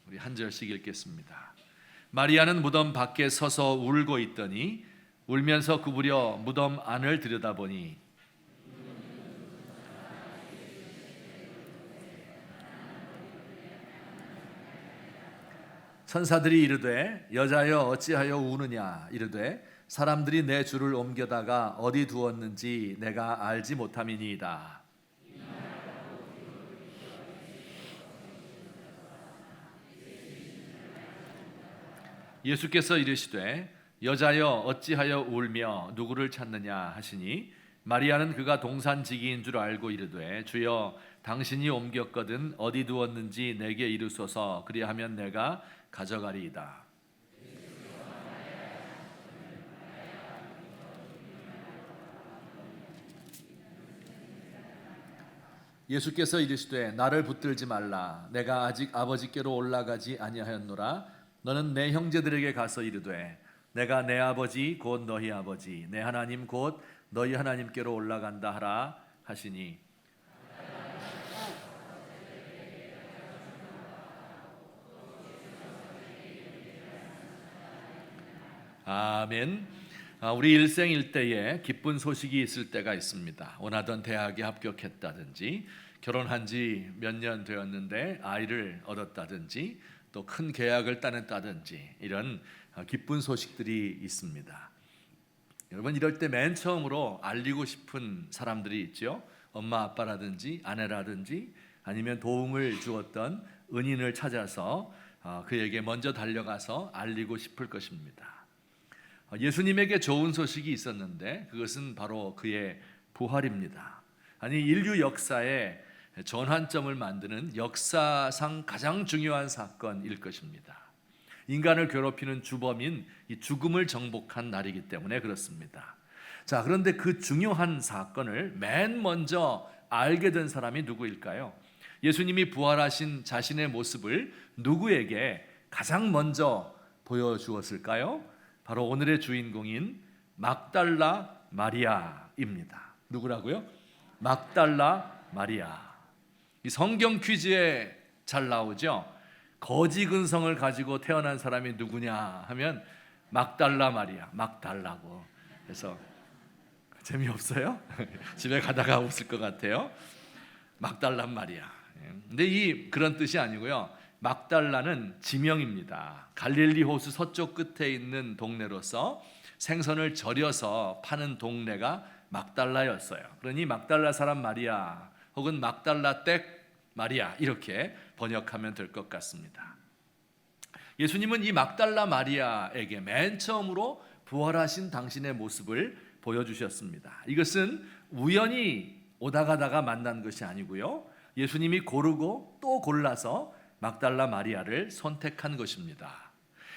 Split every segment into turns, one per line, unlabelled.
우리 한 절씩 읽겠습니다. 마리아는 무덤 밖에 서서 울고 있더니 울면서 구부려 무덤 안을 들여다보니 천사들이 이르되 여자여 어찌하여 우느냐 이르되 사람들이 내 주를 옮겨다가 어디 두었는지 내가 알지 못함이니이다. 예수께서 이르시되 여자여 어찌하여 울며 누구를 찾느냐 하시니 마리아는 그가 동산지기인 줄 알고 이르되 주여 당신이 옮겼거든 어디 두었는지 내게 이르소서 그리하면 내가 가져가리이다. 예수께서 이르시되 나를 붙들지 말라 내가 아직 아버지께로 올라가지 아니하였노라. 너는 내 형제들에게 가서 이르되 내가 내 아버지 곧 너희 아버지 내 하나님 곧 너희 하나님께로 올라간다 하라 하시니 아멘. 우리 일생일대에 기쁜 소식이 있을 때가 있습니다. 원하던 대학에 합격했다든지 결혼한 지 몇 년 되었는데 아이를 얻었다든지 또 큰 계약을 따냈다든지 이런 기쁜 소식들이 있습니다. 여러분 이럴 때 맨 처음으로 알리고 싶은 사람들이 있죠. 엄마 아빠라든지 아내라든지 아니면 도움을 주었던 은인을 찾아서 그에게 먼저 달려가서 알리고 싶을 것입니다. 예수님에게 좋은 소식이 있었는데 그것은 바로 그의 부활입니다. 아니 인류 역사의 전환점을 만드는 역사상 가장 중요한 사건일 것입니다. 인간을 괴롭히는 주범인 이 죽음을 정복한 날이기 때문에 그렇습니다. 자, 그런데 그 중요한 사건을 맨 먼저 알게 된 사람이 누구일까요? 예수님이 부활하신 자신의 모습을 누구에게 가장 먼저 보여주었을까요? 바로 오늘의 주인공인 막달라 마리아입니다. 누구라고요? 막달라 마리아. 이 성경 퀴즈에 잘 나오죠. 거지 근성을 가지고 태어난 사람이 누구냐 하면 막달라 마리아, 막달라고. 그래서 재미없어요? 집에 가다가 웃을 것 같아요. 막달라 마리아. 근데 그런 뜻이 아니고요. 막달라는 지명입니다. 갈릴리 호수 서쪽 끝에 있는 동네로서 생선을 절여서 파는 동네가 막달라였어요. 그러니 막달라 사람 마리아 혹은 막달라 댁 마리아 이렇게 번역하면 될 것 같습니다. 예수님은 이 막달라 마리아에게 맨 처음으로 부활하신 당신의 모습을 보여주셨습니다. 이것은 우연히 오다 가다가 만난 것이 아니고요. 예수님이 고르고 또 골라서 막달라 마리아를 선택한 것입니다.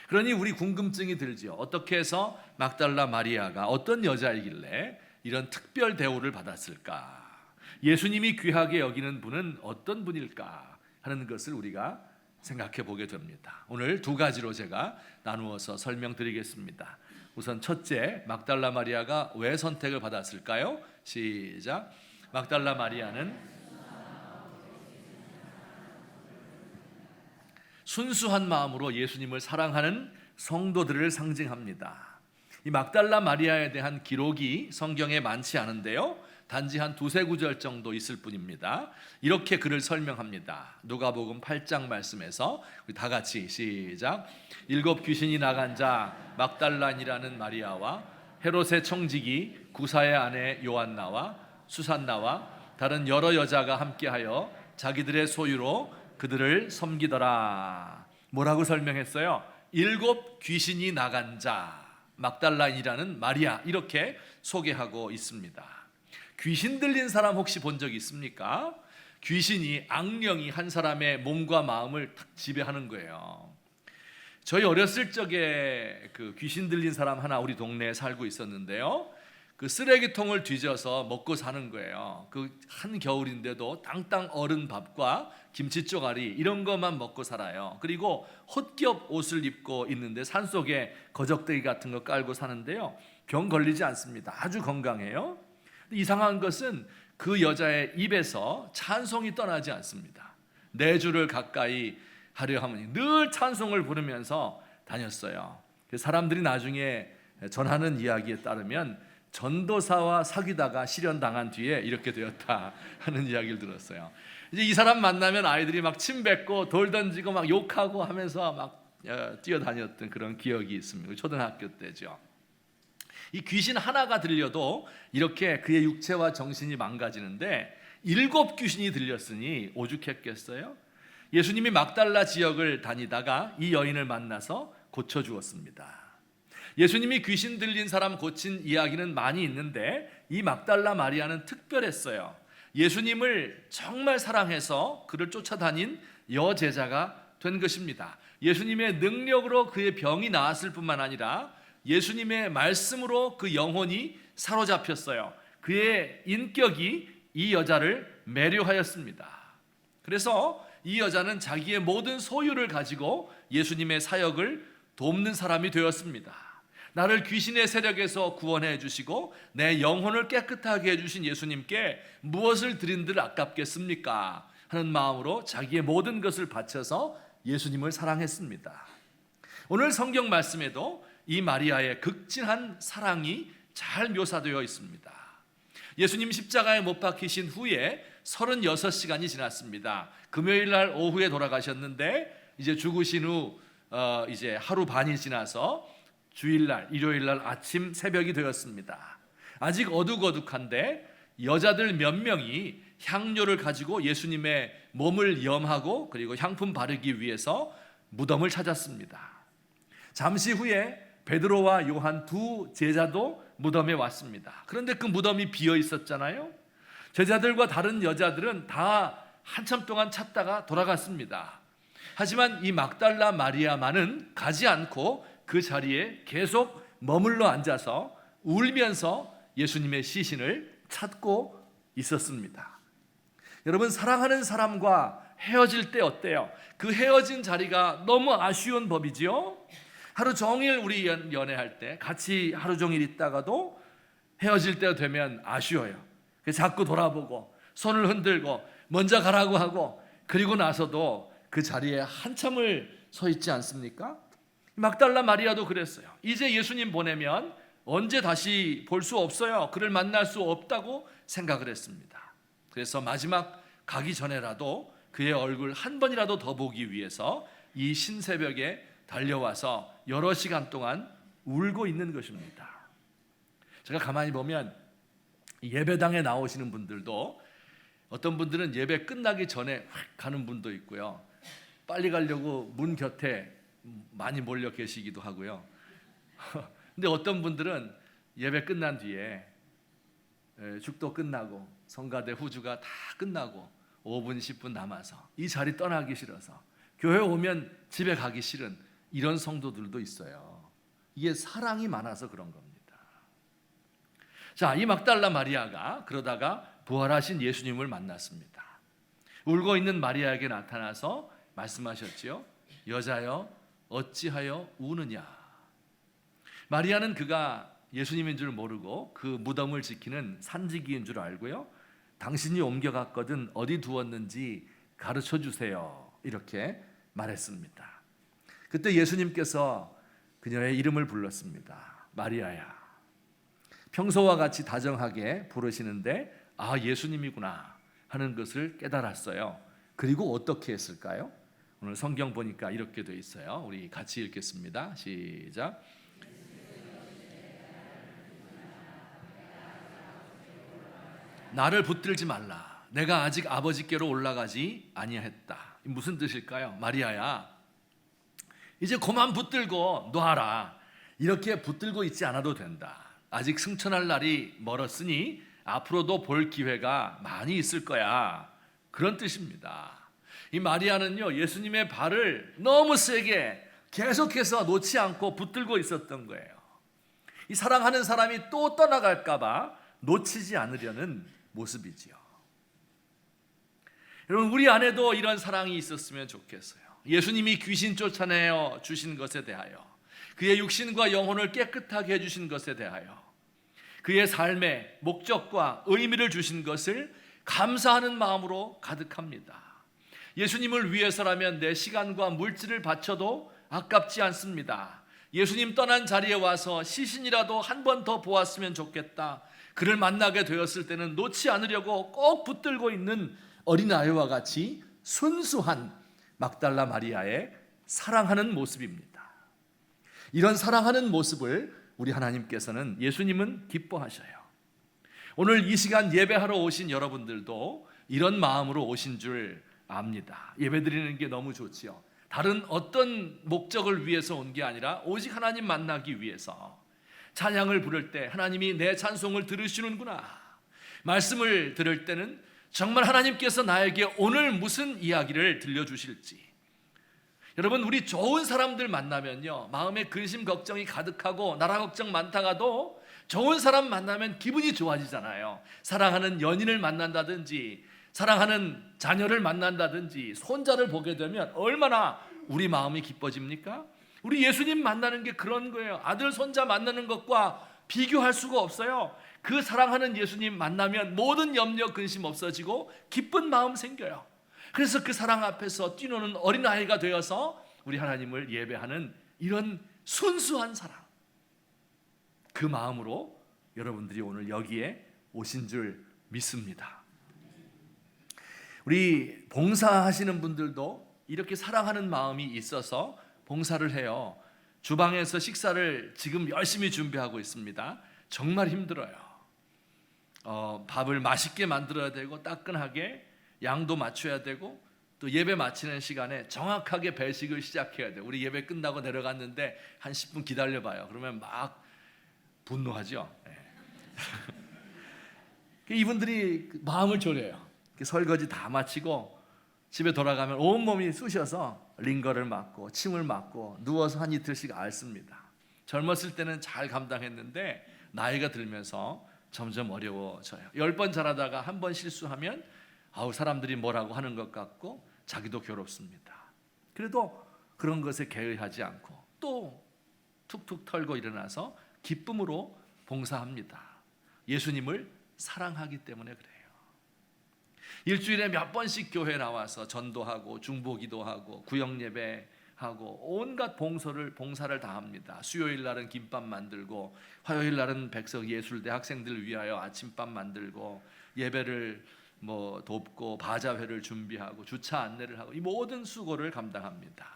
그러니 우리 궁금증이 들죠. 어떻게 해서 막달라 마리아가 어떤 여자이길래 이런 특별 대우를 받았을까? 예수님이 귀하게 여기는 분은 어떤 분일까 하는 것을 우리가 생각해 보게 됩니다. 오늘 두 가지로 제가 나누어서 설명드리겠습니다. 우선 첫째, 막달라 마리아가 왜 선택을 받았을까요? 시작. 막달라 마리아는 순수한 마음으로 예수님을 사랑하는 성도들을 상징합니다. 이 막달라 마리아에 대한 기록이 성경에 많지 않은데요. 단지 한 두세 구절 정도 있을 뿐입니다. 이렇게 그를 설명합니다. 누가복음 8장 말씀에서 우리 다 같이 시작. 7 귀신이 나간 자 막달란이라는 마리아와 헤롯의 청지기 구사의 아내 요한나와 수산나와 다른 여러 여자가 함께하여 자기들의 소유로 그들을 섬기더라. 뭐라고 설명했어요? 7 귀신이 나간 자 막달란이라는 마리아 이렇게 소개하고 있습니다. 귀신 들린 사람 혹시 본 적 있습니까? 귀신이 악령이 한 사람의 몸과 마음을 탁 지배하는 거예요. 저희 어렸을 적에 그 귀신 들린 사람 하나 우리 동네에 살고 있었는데요. 그 쓰레기통을 뒤져서 먹고 사는 거예요. 그 한겨울인데도 땅땅 얼은 밥과 김치 쪼가리 이런 것만 먹고 살아요. 그리고 헛겹 옷을 입고 있는데 산속에 거적대기 같은 거 깔고 사는데요. 병 걸리지 않습니다. 아주 건강해요. 이상한 것은 그 여자의 입에서 찬송이 떠나지 않습니다. 내 주를 가까이 하려 하면 늘 찬송을 부르면서 다녔어요. 사람들이 나중에 전하는 이야기에 따르면 전도사와 사귀다가 실현당한 뒤에 이렇게 되었다 하는 이야기를 들었어요. 이제 이 사람 만나면 아이들이 막 침 뱉고 돌 던지고 막 욕하고 하면서 막 뛰어다녔던 그런 기억이 있습니다. 초등학교 때죠. 이 귀신 하나가 들려도 이렇게 그의 육체와 정신이 망가지는데 7 귀신이 들렸으니 오죽했겠어요? 예수님이 막달라 지역을 다니다가 이 여인을 만나서 고쳐주었습니다. 예수님이 귀신 들린 사람 고친 이야기는 많이 있는데 이 막달라 마리아는 특별했어요. 예수님을 정말 사랑해서 그를 쫓아다닌 여제자가 된 것입니다. 예수님의 능력으로 그의 병이 나았을 뿐만 아니라 예수님의 말씀으로 그 영혼이 사로잡혔어요. 그의 인격이 이 여자를 매료하였습니다. 그래서 이 여자는 자기의 모든 소유를 가지고 예수님의 사역을 돕는 사람이 되었습니다. 나를 귀신의 세력에서 구원해 주시고 내 영혼을 깨끗하게 해주신 예수님께 무엇을 드린들 아깝겠습니까? 하는 마음으로 자기의 모든 것을 바쳐서 예수님을 사랑했습니다. 오늘 성경 말씀에도 이 마리아의 극진한 사랑이 잘 묘사되어 있습니다. 예수님 십자가에 못 박히신 후에 36시간이 지났습니다. 금요일 날 오후에 돌아가셨는데 이제 죽으신 후 이제 하루 반이 지나서 주일날, 일요일날 아침 새벽이 되었습니다. 아직 어둑어둑한데 여자들 몇 명이 향료를 가지고 예수님의 몸을 염하고 그리고 향품 바르기 위해서 무덤을 찾았습니다. 잠시 후에 베드로와 요한 2 제자도 무덤에 왔습니다. 그런데 그 무덤이 비어 있었잖아요. 제자들과 다른 여자들은 다 한참 동안 찾다가 돌아갔습니다. 하지만 이 막달라 마리아만은 가지 않고 그 자리에 계속 머물러 앉아서 울면서 예수님의 시신을 찾고 있었습니다. 여러분, 사랑하는 사람과 헤어질 때 어때요? 그 헤어진 자리가 너무 아쉬운 법이지요. 하루 종일 우리 연애할 때 같이 하루 종일 있다가도 헤어질 때가 되면 아쉬워요. 자꾸 돌아보고 손을 흔들고 먼저 가라고 하고 그리고 나서도 그 자리에 한참을 서 있지 않습니까? 막달라 마리아도 그랬어요. 이제 예수님 보내면 언제 다시 볼 수 없어요. 그를 만날 수 없다고 생각을 했습니다. 그래서 마지막 가기 전에라도 그의 얼굴 한 번이라도 더 보기 위해서 이 신새벽에 달려와서 여러 시간 동안 울고 있는 것입니다. 제가 가만히 보면 예배당에 나오시는 분들도 어떤 분들은 예배 끝나기 전에 확 가는 분도 있고요. 빨리 가려고 문 곁에 많이 몰려 계시기도 하고요. 근데 어떤 분들은 예배 끝난 뒤에 축도 끝나고 성가대 후주가 다 끝나고 5분 10분 남아서 이 자리 떠나기 싫어서 교회 오면 집에 가기 싫은 이런 성도들도 있어요. 이게 사랑이 많아서 그런 겁니다. 자, 이 막달라 마리아가 그러다가 부활하신 예수님을 만났습니다. 울고 있는 마리아에게 나타나서 말씀하셨지요. 여자여 어찌하여 우느냐. 마리아는 그가 예수님인 줄 모르고 그 무덤을 지키는 산지기인 줄 알고요. 당신이 옮겨갔거든 어디 두었는지 가르쳐 주세요. 이렇게 말했습니다. 그때 예수님께서 그녀의 이름을 불렀습니다. 마리아야. 평소와 같이 다정하게 부르시는데 아, 예수님이구나 하는 것을 깨달았어요. 그리고 어떻게 했을까요? 오늘 성경 보니까 이렇게 돼 있어요. 우리 같이 읽겠습니다. 시작. 나를 붙들지 말라. 내가 아직 아버지께로 올라가지 아니하였다. 무슨 뜻일까요? 마리아야, 이제 그만 붙들고 놔라. 이렇게 붙들고 있지 않아도 된다. 아직 승천할 날이 멀었으니 앞으로도 볼 기회가 많이 있을 거야. 그런 뜻입니다. 이 마리아는요, 예수님의 발을 너무 세게 계속해서 놓지 않고 붙들고 있었던 거예요. 이 사랑하는 사람이 또 떠나갈까 봐 놓치지 않으려는 모습이지요. 여러분, 우리 안에도 이런 사랑이 있었으면 좋겠어요. 예수님이 귀신 쫓아내어 주신 것에 대하여, 그의 육신과 영혼을 깨끗하게 해주신 것에 대하여, 그의 삶의 목적과 의미를 주신 것을 감사하는 마음으로 가득합니다. 예수님을 위해서라면 내 시간과 물질을 바쳐도 아깝지 않습니다. 예수님 떠난 자리에 와서 시신이라도 한 번 더 보았으면 좋겠다. 그를 만나게 되었을 때는 놓지 않으려고 꼭 붙들고 있는 어린아이와 같이 순수한 막달라 마리아의 사랑하는 모습입니다. 이런 사랑하는 모습을 우리 하나님께서는, 예수님은 기뻐하셔요. 오늘 이 시간 예배하러 오신 여러분들도 이런 마음으로 오신 줄 압니다. 예배드리는 게 너무 좋지요. 다른 어떤 목적을 위해서 온 게 아니라 오직 하나님 만나기 위해서. 찬양을 부를 때 하나님이 내 찬송을 들으시는구나. 말씀을 들을 때는 정말 하나님께서 나에게 오늘 무슨 이야기를 들려주실지. 여러분, 우리 좋은 사람들 만나면요, 마음에 근심 걱정이 가득하고 나라 걱정 많다가도 좋은 사람 만나면 기분이 좋아지잖아요. 사랑하는 연인을 만난다든지 사랑하는 자녀를 만난다든지 손자를 보게 되면 얼마나 우리 마음이 기뻐집니까? 우리 예수님 만나는 게 그런 거예요. 아들 손자 만나는 것과 비교할 수가 없어요. 그 사랑하는 예수님 만나면 모든 염려 근심 없어지고 기쁜 마음 생겨요. 그래서 그 사랑 앞에서 뛰노는 어린아이가 되어서 우리 하나님을 예배하는 이런 순수한 사랑, 그 마음으로 여러분들이 오늘 여기에 오신 줄 믿습니다. 우리 봉사하시는 분들도 이렇게 사랑하는 마음이 있어서 봉사를 해요. 주방에서 식사를 지금 열심히 준비하고 있습니다. 정말 힘들어요. 밥을 맛있게 만들어야 되고 따끈하게 양도 맞춰야 되고 또 예배 마치는 시간에 정확하게 배식을 시작해야 돼요. 우리 예배 끝나고 내려갔는데 한 10분 기다려봐요. 그러면 막 분노하죠. 이분들이 마음을 졸여요. 설거지 다 마치고 집에 돌아가면 온몸이 쑤셔서 링거를 맞고 침을 맞고 누워서 한 이틀씩 앓습니다. 젊었을 때는 잘 감당했는데 나이가 들면서 점점 어려워져요. 10번 잘하다가 한 번 실수하면 사람들이 뭐라고 하는 것 같고 자기도 괴롭습니다. 그래도 그런 것에 개의하지 않고 또 툭툭 털고 일어나서 기쁨으로 봉사합니다. 예수님을 사랑하기 때문에 그래요. 일주일에 몇 번씩 교회 나와서 전도하고 중보기도하고 구역예배하고 온갖 봉사를 다 합니다. 수요일 날은 김밥 만들고 화요일 날은 백석예술대 학생들 위하여 아침밥 만들고 예배를 돕고 바자회를 준비하고 주차 안내를 하고 이 모든 수고를 감당합니다.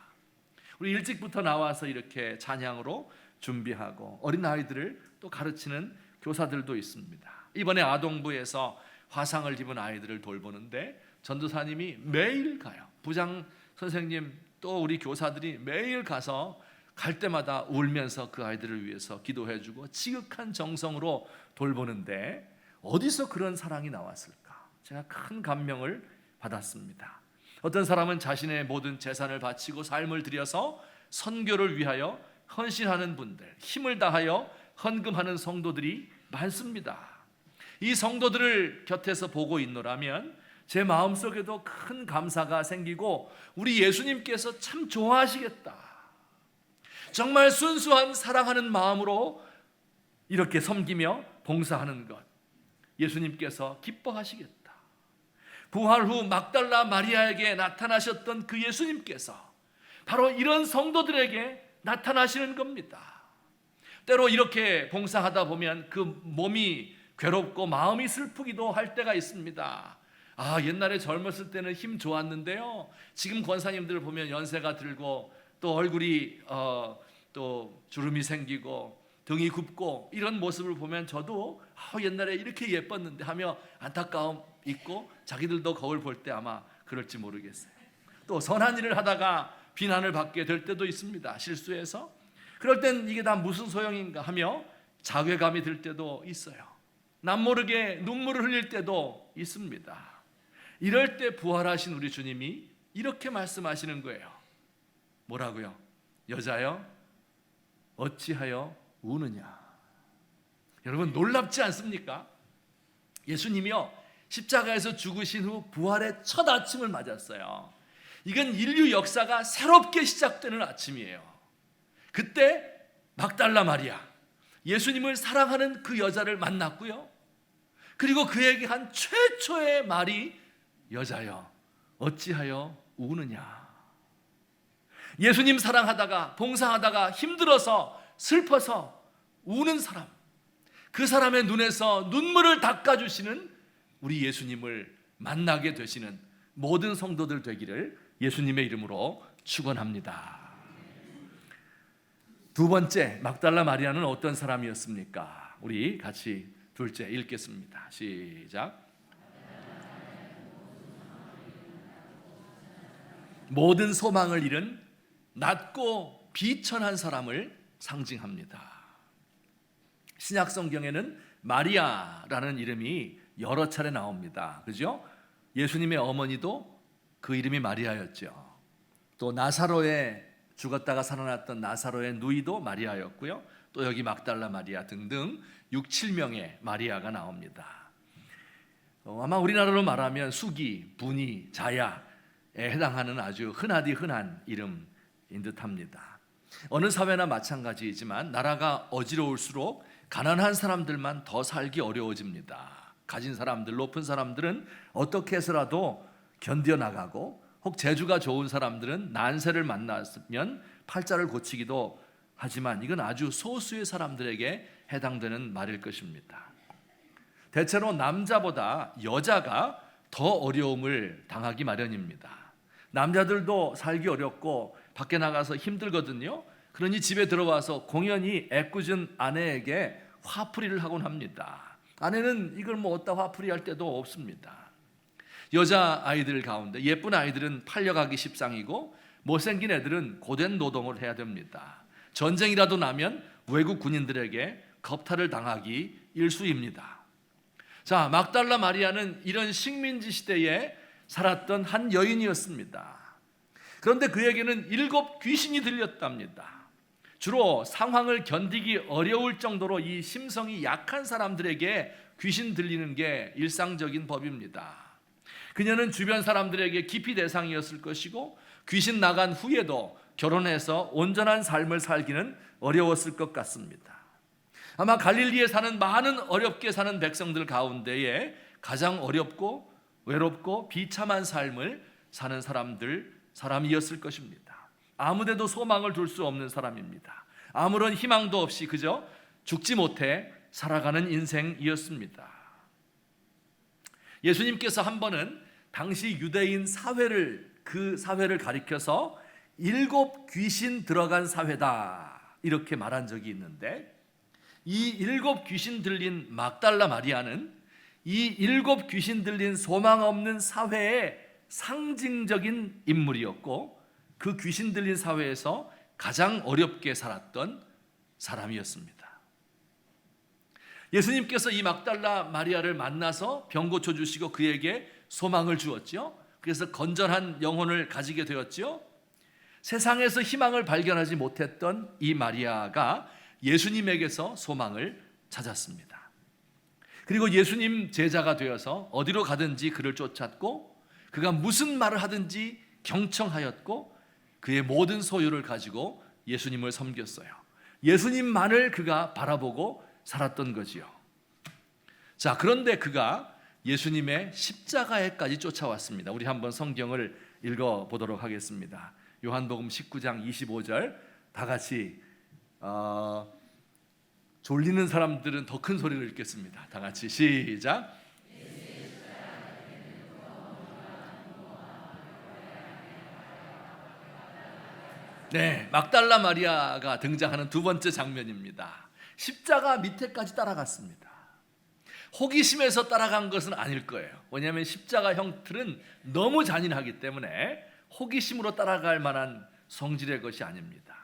우리 일찍부터 나와서 이렇게 찬양으로 준비하고 어린아이들을 또 가르치는 교사들도 있습니다. 이번에 아동부에서 화상을 입은 아이들을 돌보는데 전도사님이 매일 가요. 부장 선생님 또 우리 교사들이 매일 가서 갈 때마다 울면서 그 아이들을 위해서 기도해주고 지극한 정성으로 돌보는데 어디서 그런 사랑이 나왔을까? 제가 큰 감명을 받았습니다. 어떤 사람은 자신의 모든 재산을 바치고 삶을 들여서 선교를 위하여 헌신하는 분들, 힘을 다하여 헌금하는 성도들이 많습니다. 이 성도들을 곁에서 보고 있노라면 제 마음속에도 큰 감사가 생기고 우리 예수님께서 참 좋아하시겠다. 정말 순수한 사랑하는 마음으로 이렇게 섬기며 봉사하는 것 예수님께서 기뻐하시겠다. 부활 후 막달라 마리아에게 나타나셨던 그 예수님께서 바로 이런 성도들에게 나타나시는 겁니다. 때로 이렇게 봉사하다 보면 그 몸이 괴롭고 마음이 슬프기도 할 때가 있습니다. 옛날에 젊었을 때는 힘 좋았는데요, 지금 권사님들 보면 연세가 들고 또 얼굴이 또 주름이 생기고 등이 굽고 이런 모습을 보면 저도 옛날에 이렇게 예뻤는데 하며 안타까움 있고 자기들도 거울 볼 때 아마 그럴지 모르겠어요. 또 선한 일을 하다가 비난을 받게 될 때도 있습니다. 실수해서. 그럴 땐 이게 다 무슨 소용인가 하며 자괴감이 들 때도 있어요. 남모르게 눈물을 흘릴 때도 있습니다. 이럴 때 부활하신 우리 주님이 이렇게 말씀하시는 거예요. 뭐라고요? 여자여 어찌하여 우느냐. 여러분 놀랍지 않습니까? 예수님이요 십자가에서 죽으신 후 부활의 첫 아침을 맞았어요. 이건 인류 역사가 새롭게 시작되는 아침이에요. 그때 막달라 마리아 예수님을 사랑하는 그 여자를 만났고요, 그리고 그에게 한 최초의 말이 여자여 어찌하여 우느냐? 예수님 사랑하다가 봉사하다가 힘들어서 슬퍼서 우는 사람, 그 사람의 눈에서 눈물을 닦아주시는 우리 예수님을 만나게 되시는 모든 성도들 되기를 예수님의 이름으로 축원합니다. 두 번째, 막달라 마리아는 어떤 사람이었습니까? 우리 같이 둘째 읽겠습니다. 시작. 모든 소망을 잃은 낮고 비천한 사람을 상징합니다. 신약 성경에는 마리아라는 이름이 여러 차례 나옵니다. 그죠? 예수님의 어머니도 그 이름이 마리아였죠. 또 나사로에 죽었다가 살아났던 나사로의 누이도 마리아였고요. 또 여기 막달라 마리아 등등 6, 7명의 마리아가 나옵니다. 아마 우리나라로 말하면 수기, 분이, 자야에 해당하는 아주 흔하디 흔한 이름인 듯합니다. 어느 사회나 마찬가지이지만 나라가 어지러울수록 가난한 사람들만 더 살기 어려워집니다. 가진 사람들, 높은 사람들은 어떻게 해서라도 견뎌나가고, 혹 재주가 좋은 사람들은 난세를 만났으면 팔자를 고치기도 하지만 이건 아주 소수의 사람들에게 해당되는 말일 것입니다. 대체로 남자보다 여자가 더 어려움을 당하기 마련입니다. 남자들도 살기 어렵고 밖에 나가서 힘들거든요. 그러니 집에 들어와서 공연히 애꿎은 아내에게 화풀이를 하곤 합니다. 아내는 이걸 뭐 어디다 화풀이할 때도 없습니다. 여자 아이들 가운데 예쁜 아이들은 팔려가기 십상이고 못생긴 애들은 고된 노동을 해야 됩니다. 전쟁이라도 나면 외국 군인들에게 겁탈을 당하기 일쑤입니다. 자, 막달라 마리아는 이런 식민지 시대에 살았던 한 여인이었습니다. 그런데 그에게는 7 귀신이 들렸답니다. 주로 상황을 견디기 어려울 정도로 이 심성이 약한 사람들에게 귀신 들리는 게 일상적인 법입니다. 그녀는 주변 사람들에게 기피 대상이었을 것이고 귀신 나간 후에도 결혼해서 온전한 삶을 살기는 어려웠을 것 같습니다. 아마 갈릴리에 사는 많은 어렵게 사는 백성들 가운데에 가장 어렵고 외롭고 비참한 삶을 사는 사람이었을 것입니다. 아무데도 소망을 둘 수 없는 사람입니다. 아무런 희망도 없이 그저 죽지 못해 살아가는 인생이었습니다. 예수님께서 한 번은 당시 유대인 그 사회를 가리켜서 7 귀신 들어간 사회다 이렇게 말한 적이 있는데, 이 7 귀신 들린 막달라 마리아는 이 7 귀신 들린 소망 없는 사회의 상징적인 인물이었고 그 귀신 들린 사회에서 가장 어렵게 살았던 사람이었습니다. 예수님께서 이 막달라 마리아를 만나서 병 고쳐주시고 그에게 소망을 주었죠. 그래서 건전한 영혼을 가지게 되었죠. 세상에서 희망을 발견하지 못했던 이 마리아가 예수님에게서 소망을 찾았습니다. 그리고 예수님 제자가 되어서 어디로 가든지 그를 쫓았고 그가 무슨 말을 하든지 경청하였고 그의 모든 소유를 가지고 예수님을 섬겼어요. 예수님만을 그가 바라보고 살았던 거지요. 자, 그런데 그가 예수님의 십자가에까지 쫓아왔습니다. 우리 한번 성경을 읽어보도록 하겠습니다. 요한복음 19장 25절 다 같이 졸리는 사람들은 더 큰 소리를 읽겠습니다. 다 같이 시작. 네, 막달라 마리아가 등장하는 두 번째 장면입니다. 십자가 밑에까지 따라갔습니다. 호기심에서 따라간 것은 아닐 거예요. 왜냐하면 십자가 형틀은 너무 잔인하기 때문에 호기심으로 따라갈 만한 성질의 것이 아닙니다.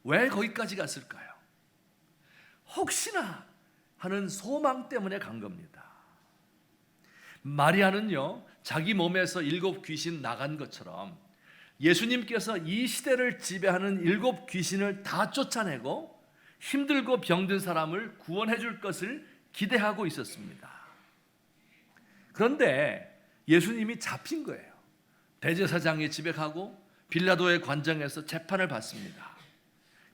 왜 거기까지 갔을까요? 혹시나 하는 소망 때문에 간 겁니다. 마리아는요, 자기 몸에서 7 귀신 나간 것처럼 예수님께서 이 시대를 지배하는 7 귀신을 다 쫓아내고 힘들고 병든 사람을 구원해 줄 것을 기대하고 있었습니다. 그런데 예수님이 잡힌 거예요. 대제사장의 집에 가고 빌라도의 관정에서 재판을 받습니다.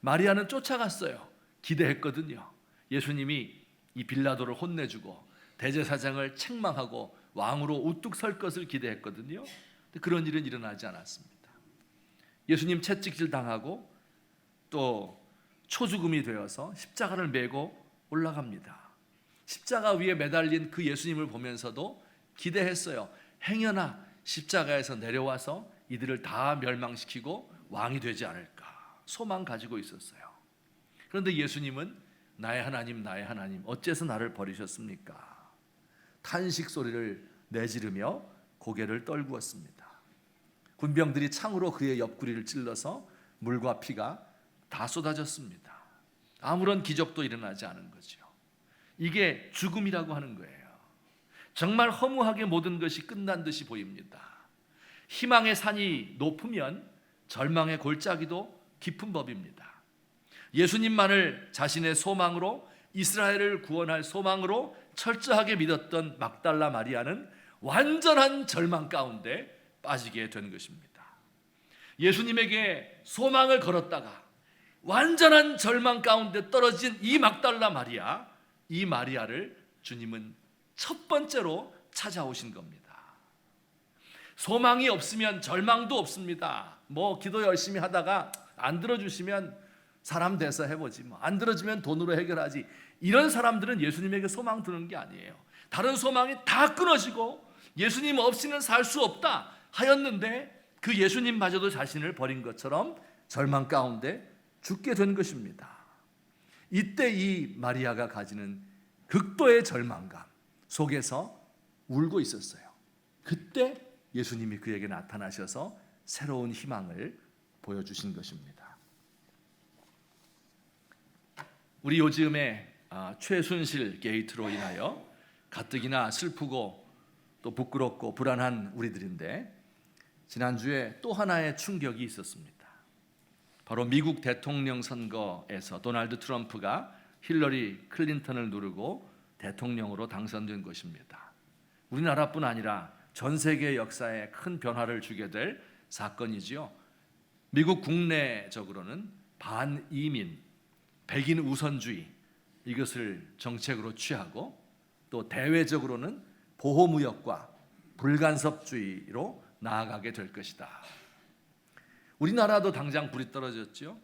마리아는 쫓아갔어요. 기대했거든요. 예수님이 이 빌라도를 혼내주고 대제사장을 책망하고 왕으로 우뚝 설 것을 기대했거든요. 그런 일은 일어나지 않았습니다. 예수님 채찍질 당하고 또 초죽음이 되어서 십자가를 메고 올라갑니다. 십자가 위에 매달린 그 예수님을 보면서도 기대했어요. 행여나 십자가에서 내려와서 이들을 다 멸망시키고 왕이 되지 않을까 소망 가지고 있었어요. 그런데 예수님은 나의 하나님 나의 하나님 어째서 나를 버리셨습니까? 탄식 소리를 내지르며 고개를 떨구었습니다. 군병들이 창으로 그의 옆구리를 찔러서 물과 피가 다 쏟아졌습니다. 아무런 기적도 일어나지 않은 거죠. 이게 죽음이라고 하는 거예요. 정말 허무하게 모든 것이 끝난 듯이 보입니다. 희망의 산이 높으면 절망의 골짜기도 깊은 법입니다. 예수님만을 자신의 소망으로 이스라엘을 구원할 소망으로 철저하게 믿었던 막달라 마리아는 완전한 절망 가운데 빠지게 된 것입니다. 예수님에게 소망을 걸었다가 완전한 절망 가운데 떨어진 이 막달라 마리아, 이 마리아를 주님은 첫 번째로 찾아오신 겁니다. 소망이 없으면 절망도 없습니다. 기도 열심히 하다가 안 들어주시면 사람 돼서 해보지, 안 들어주면 돈으로 해결하지, 이런 사람들은 예수님에게 소망 두는 게 아니에요. 다른 소망이 다 끊어지고 예수님 없이는 살 수 없다 하였는데 그 예수님마저도 자신을 버린 것처럼 절망 가운데 죽게 된 것입니다. 이때 이 마리아가 가지는 극도의 절망감 속에서 울고 있었어요. 그때 예수님이 그에게 나타나셔서 새로운 희망을 보여주신 것입니다. 우리 요즘에 최순실 게이트로 인하여 가뜩이나 슬프고 또 부끄럽고 불안한 우리들인데, 지난주에 또 하나의 충격이 있었습니다. 바로 미국 대통령 선거에서 도널드 트럼프가 힐러리 클린턴을 누르고 대통령으로 당선된 것입니다. 우리나라뿐 아니라 전 세계 역사에 큰 변화를 주게 될 사건이지요. 미국 국내적으로는 반이민, 백인 우선주의 이것을 정책으로 취하고, 또 대외적으로는 보호무역과 불간섭주의로 나아가게 될 것이다. 우리나라도 당장 불이 떨어졌죠.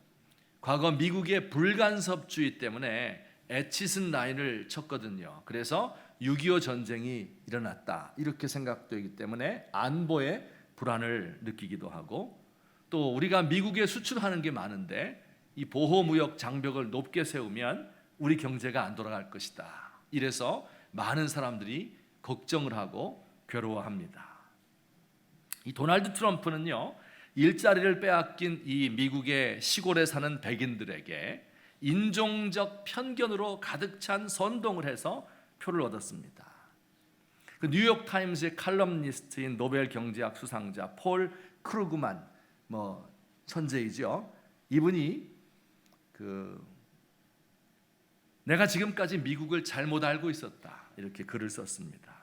과거 미국의 불간섭주의 때문에 애치슨 라인을 쳤거든요. 그래서 6.25 전쟁이 일어났다 이렇게 생각되기 때문에 안보에 불안을 느끼기도 하고, 또 우리가 미국에 수출하는 게 많은데 이 보호무역 장벽을 높게 세우면 우리 경제가 안 돌아갈 것이다. 이래서 많은 사람들이 걱정을 하고 괴로워합니다. 이 도널드 트럼프는요, 일자리를 빼앗긴 이 미국의 시골에 사는 백인들에게 인종적 편견으로 가득 찬 선동을 해서 표를 얻었습니다. 그 뉴욕 타임스의 칼럼니스트인 노벨 경제학 수상자 폴 크루그만, 천재이죠. 이분이 내가 지금까지 미국을 잘못 알고 있었다 이렇게 글을 썼습니다.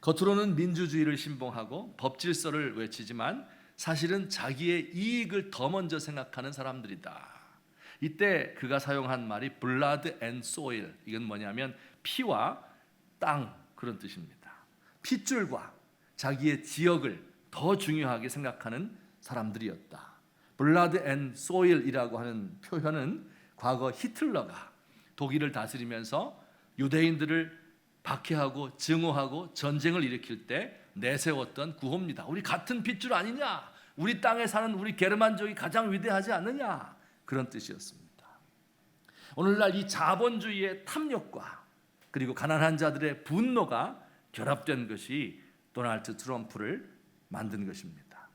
겉으로는 민주주의를 신봉하고 법질서를 외치지만 사실은 자기의 이익을 더 먼저 생각하는 사람들이다. 이때 그가 사용한 말이 blood and soil, 이건 뭐냐면 피와 땅 그런 뜻입니다. 핏줄과 자기의 지역을 더 중요하게 생각하는 사람들이었다. blood and soil이라고 하는 표현은 과거 히틀러가 독일을 다스리면서 유대인들을 박해하고 증오하고 전쟁을 일으킬 때 내세웠던 구호입니다. 우리 같은 핏줄 아니냐? 우리 땅에 사는 우리 게르만족이 가장 위대하지 않느냐? 그런 뜻이었습니다. 오늘날 이 자본주의의 탐욕과 그리고 가난한 자들의 분노가 결합된 것이 도널드 트럼프를 만든 것입니다.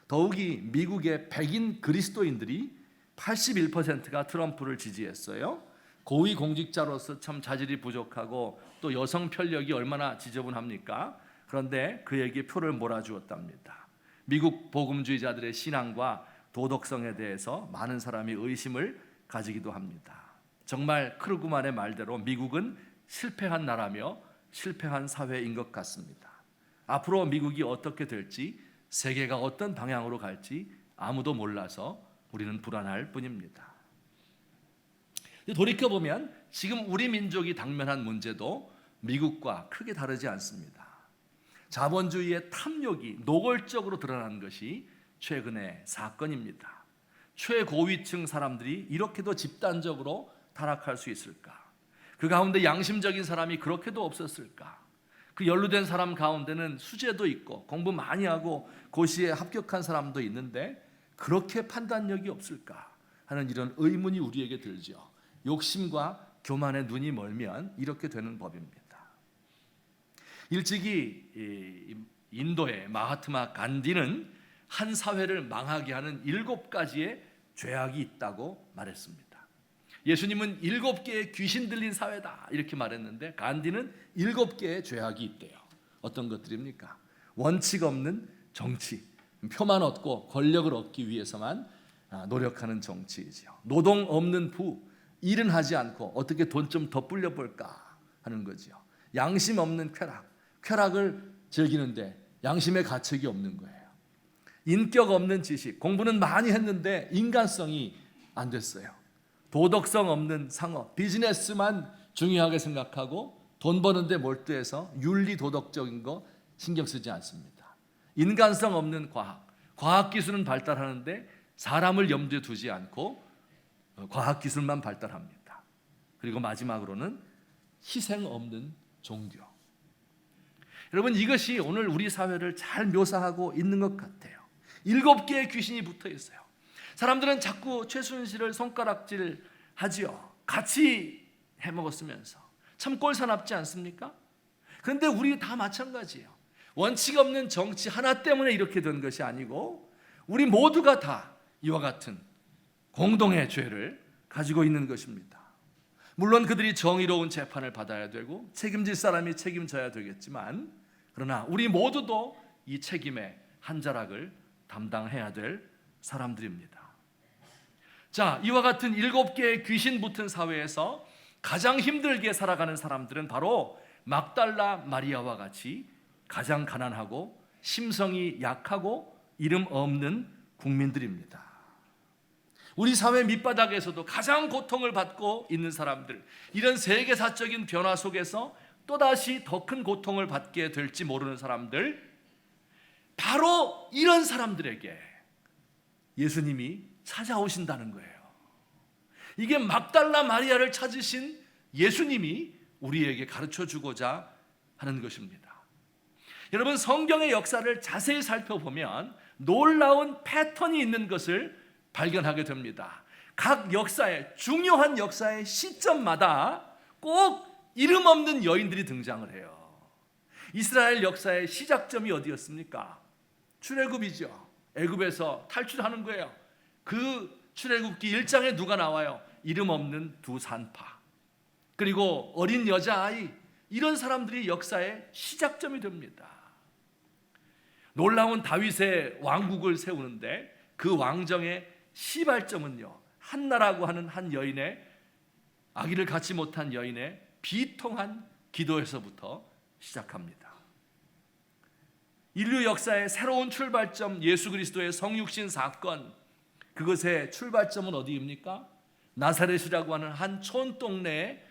더욱이 미국의 백인 그리스도인들이 81%가 트럼프를 지지했어요. 고위 공직자로서 참 자질이 부족하고 또 여성 편력이 얼마나 지저분합니까? 그런데 그에게 표를 몰아주었답니다. 미국 복음주의자들의 신앙과 도덕성에 대해서 많은 사람이 의심을 가지기도 합니다. 정말 크루그만의 말대로 미국은 실패한 나라며 실패한 사회인 것 같습니다. 앞으로 미국이 어떻게 될지, 세계가 어떤 방향으로 갈지 아무도 몰라서 우리는 불안할 뿐입니다. 돌이켜보면 지금 우리 민족이 당면한 문제도 미국과 크게 다르지 않습니다. 자본주의의 탐욕이 노골적으로 드러난 것이 최근의 사건입니다. 최고위층 사람들이 이렇게도 집단적으로 타락할 수 있을까? 그 가운데 양심적인 사람이 그렇게도 없었을까? 그 연루된 사람 가운데는 수재도 있고 공부 많이 하고 고시에 합격한 사람도 있는데 그렇게 판단력이 없을까 하는 이런 의문이 우리에게 들죠. 욕심과 교만의 눈이 멀면 이렇게 되는 법입니다. 일찍이 인도의 마하트마 간디는 한 사회를 망하게 하는 7가지의 죄악이 있다고 말했습니다. 예수님은 7개의 귀신 들린 사회다 이렇게 말했는데 간디는 7개의 죄악이 있대요. 어떤 것들입니까? 원칙 없는 정치, 표만 얻고 권력을 얻기 위해서만 노력하는 정치이지요. 노동 없는 부, 일은 하지 않고 어떻게 돈 좀 더 불려볼까 하는 거지요. 양심 없는 쾌락, 쾌락을 즐기는데 양심의 가책이 없는 거예요. 인격 없는 지식, 공부는 많이 했는데 인간성이 안 됐어요. 도덕성 없는 상업, 비즈니스만 중요하게 생각하고 돈 버는데 몰두해서 윤리 도덕적인 거 신경 쓰지 않습니다. 인간성 없는 과학, 과학기술은 발달하는데 사람을 염두에 두지 않고 과학기술만 발달합니다. 그리고 마지막으로는 희생 없는 종교. 여러분, 이것이 오늘 우리 사회를 잘 묘사하고 있는 것 같아요. 7개의 귀신이 붙어 있어요. 사람들은 자꾸 최순실을 손가락질 하지요. 같이 해먹었으면서 참 꼴사납지 않습니까? 그런데 우리 다 마찬가지예요. 원칙 없는 정치 하나 때문에 이렇게 된 것이 아니고 우리 모두가 다 이와 같은 공동의 죄를 가지고 있는 것입니다. 물론 그들이 정의로운 재판을 받아야 되고 책임질 사람이 책임져야 되겠지만 그러나 우리 모두도 이 책임의 한 자락을 담당해야 될 사람들입니다. 자, 이와 같은 7개의 귀신 붙은 사회에서 가장 힘들게 살아가는 사람들은 바로 막달라 마리아와 같이 가장 가난하고 심성이 약하고 이름 없는 국민들입니다. 우리 사회 밑바닥에서도 가장 고통을 받고 있는 사람들, 이런 세계사적인 변화 속에서 또다시 더 큰 고통을 받게 될지 모르는 사람들, 바로 이런 사람들에게 예수님이 찾아오신다는 거예요. 이게 막달라 마리아를 찾으신 예수님이 우리에게 가르쳐 주고자 하는 것입니다. 여러분, 성경의 역사를 자세히 살펴보면 놀라운 패턴이 있는 것을 발견하게 됩니다. 각 역사의 중요한 역사의 시점마다 꼭 이름 없는 여인들이 등장을 해요. 이스라엘 역사의 시작점이 어디였습니까? 출애굽이죠. 애굽에서 탈출하는 거예요. 그 출애굽기 1장에 누가 나와요? 이름 없는 두 산파, 그리고 어린 여자아이, 이런 사람들이 역사의 시작점이 됩니다. 놀라운 다윗의 왕국을 세우는데 그 왕정의 시발점은요, 한나라고 하는 한 여인의, 아기를 갖지 못한 여인의 비통한 기도에서부터 시작합니다. 인류 역사의 새로운 출발점, 예수 그리스도의 성육신 사건, 그것의 출발점은 어디입니까? 나사렛이라고 하는 한 촌동네의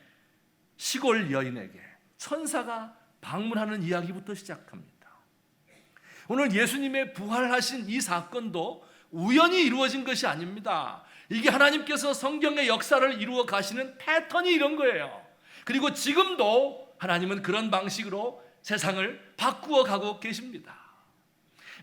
시골 여인에게 천사가 방문하는 이야기부터 시작합니다. 오늘 예수님의 부활하신 이 사건도 우연히 이루어진 것이 아닙니다. 이게 하나님께서 성경의 역사를 이루어 가시는 패턴이 이런 거예요. 그리고 지금도 하나님은 그런 방식으로 세상을 바꾸어 가고 계십니다.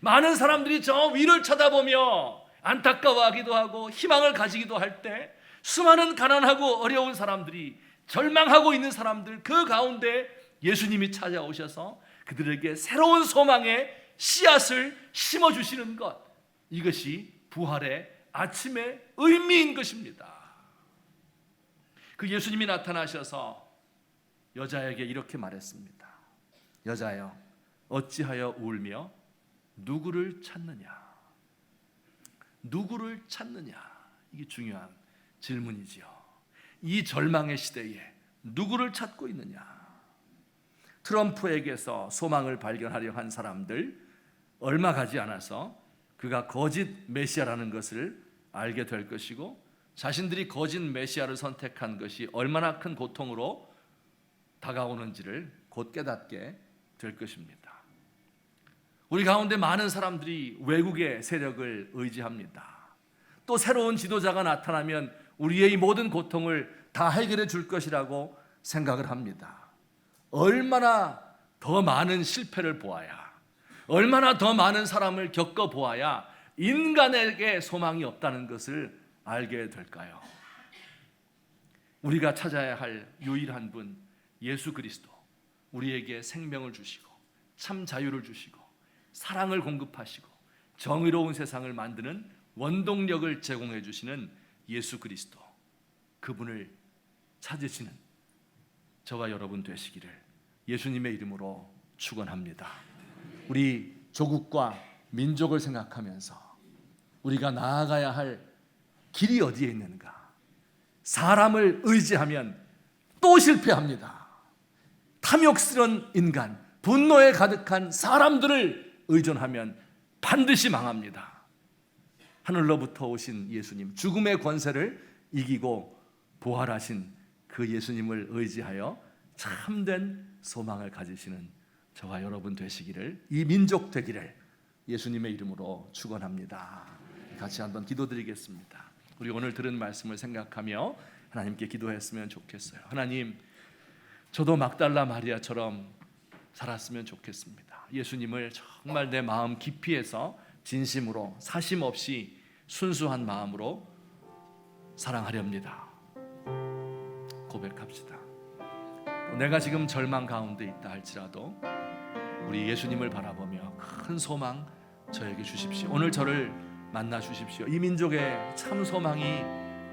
많은 사람들이 저 위를 쳐다보며 안타까워하기도 하고 희망을 가지기도 할 때 수많은 가난하고 어려운 사람들이, 절망하고 있는 사람들, 그 가운데 예수님이 찾아오셔서 그들에게 새로운 소망의 씨앗을 심어주시는 것, 이것이 부활의 아침의 의미인 것입니다. 그 예수님이 나타나셔서 여자에게 이렇게 말했습니다. 여자여, 어찌하여 울며 누구를 찾느냐? 누구를 찾느냐? 이게 중요한 질문이지요. 이 절망의 시대에 누구를 찾고 있느냐? 트럼프에게서 소망을 발견하려 한 사람들, 얼마 가지 않아서 그가 거짓 메시아라는 것을 알게 될 것이고, 자신들이 거짓 메시아를 선택한 것이 얼마나 큰 고통으로 다가오는지를 곧 깨닫게 될 것입니다. 우리 가운데 많은 사람들이 외국의 세력을 의지합니다. 또 새로운 지도자가 나타나면 우리의 이 모든 고통을 다 해결해 줄 것이라고 생각을 합니다. 얼마나 더 많은 실패를 보아야, 얼마나 더 많은 사람을 겪어보아야 인간에게 소망이 없다는 것을 알게 될까요? 우리가 찾아야 할 유일한 분, 예수 그리스도, 우리에게 생명을 주시고 참 자유를 주시고 사랑을 공급하시고 정의로운 세상을 만드는 원동력을 제공해 주시는 예수 그리스도, 그분을 찾으시는 저와 여러분 되시기를 예수님의 이름으로 축원합니다. 우리 조국과 민족을 생각하면서 우리가 나아가야 할 길이 어디에 있는가? 사람을 의지하면 또 실패합니다. 탐욕스러운 인간, 분노에 가득한 사람들을 의존하면 반드시 망합니다. 하늘로부터 오신 예수님, 죽음의 권세를 이기고 부활하신 그 예수님을 의지하여 참된 소망을 가지시는 저와 여러분 되시기를, 이 민족 되기를 예수님의 이름으로 축원합니다. 같이 한번 기도드리겠습니다. 우리 오늘 들은 말씀을 생각하며 하나님께 기도했으면 좋겠어요. 하나님, 저도 막달라 마리아처럼 살았으면 좋겠습니다. 예수님을 정말 내 마음 깊이에서 진심으로 사심 없이 순수한 마음으로 사랑하렵니다. 고백합시다. 내가 지금 절망 가운데 있다 할지라도 우리 예수님을 바라보며 큰 소망 저에게 주십시오. 오늘 저를 만나 주십시오. 이 민족의 참 소망이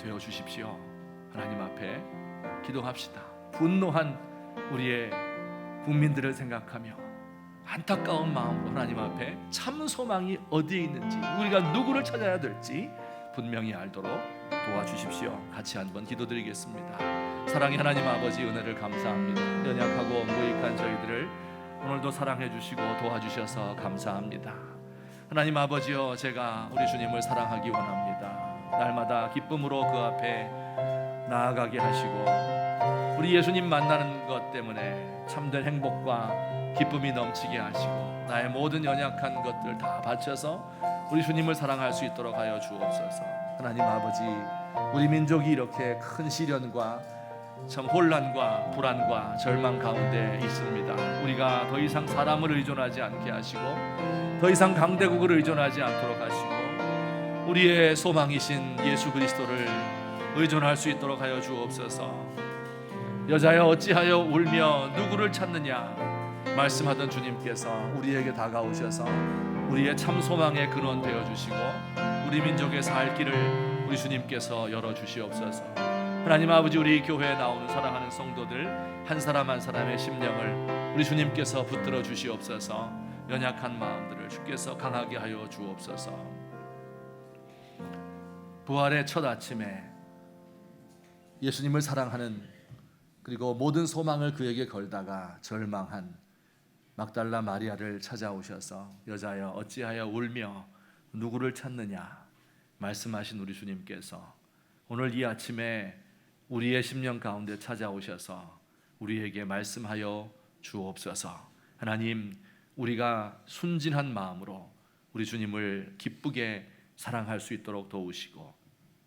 되어 주십시오. 하나님 앞에 기도합시다. 분노한 우리의 국민들을 생각하며 안타까운 마음으로 하나님 앞에 참 소망이 어디에 있는지, 우리가 누구를 찾아야 될지 분명히 알도록 도와주십시오. 같이 한번 기도드리겠습니다. 사랑의 하나님 아버지, 은혜를 감사합니다. 연약하고 무익한 저희들을 오늘도 사랑해 주시고 도와주셔서 감사합니다. 하나님 아버지여, 제가 우리 주님을 사랑하기 원합니다. 날마다 기쁨으로 그 앞에 나아가게 하시고 우리 예수님 만나는 것 때문에 참된 행복과 기쁨이 넘치게 하시고 나의 모든 연약한 것들 다 바쳐서 우리 주님을 사랑할 수 있도록 하여 주옵소서. 하나님 아버지, 우리 민족이 이렇게 큰 시련과 참 혼란과 불안과 절망 가운데 있습니다. 우리가 더 이상 사람을 의존하지 않게 하시고 더 이상 강대국을 의존하지 않도록 하시고 우리의 소망이신 예수 그리스도를 의존할 수 있도록 하여 주옵소서. 여자여 어찌하여 울며 누구를 찾느냐 말씀하던 주님께서 우리에게 다가오셔서 우리의 참 소망의 근원 되어 주시고 우리 민족의 살 길을 우리 주님께서 열어 주시옵소서. 하나님 아버지, 우리 교회에 나오는 사랑하는 성도들 한 사람 한 사람의 심령을 우리 주님께서 붙들어 주시옵소서. 연약한 마음들을 주께서 강하게 하여 주옵소서. 부활의 첫 아침에 예수님을 사랑하는, 그리고 모든 소망을 그에게 걸다가 절망한 막달라 마리아를 찾아오셔서 여자여 어찌하여 울며 누구를 찾느냐 말씀하신 우리 주님께서 오늘 이 아침에 우리의 심령 가운데 찾아오셔서 우리에게 말씀하여 주옵소서. 하나님, 우리가 순진한 마음으로 우리 주님을 기쁘게 사랑할 수 있도록 도우시고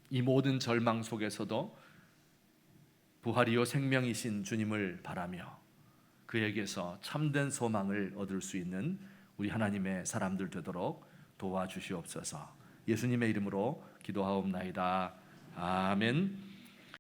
이 모든 절망 속에서도 부활이요 생명이신 주님을 바라며 그에게서 참된 소망을 얻을 수 있는 우리 하나님의 사람들 되도록 도와주시옵소서. 예수님의 이름으로 기도하옵나이다. 아멘.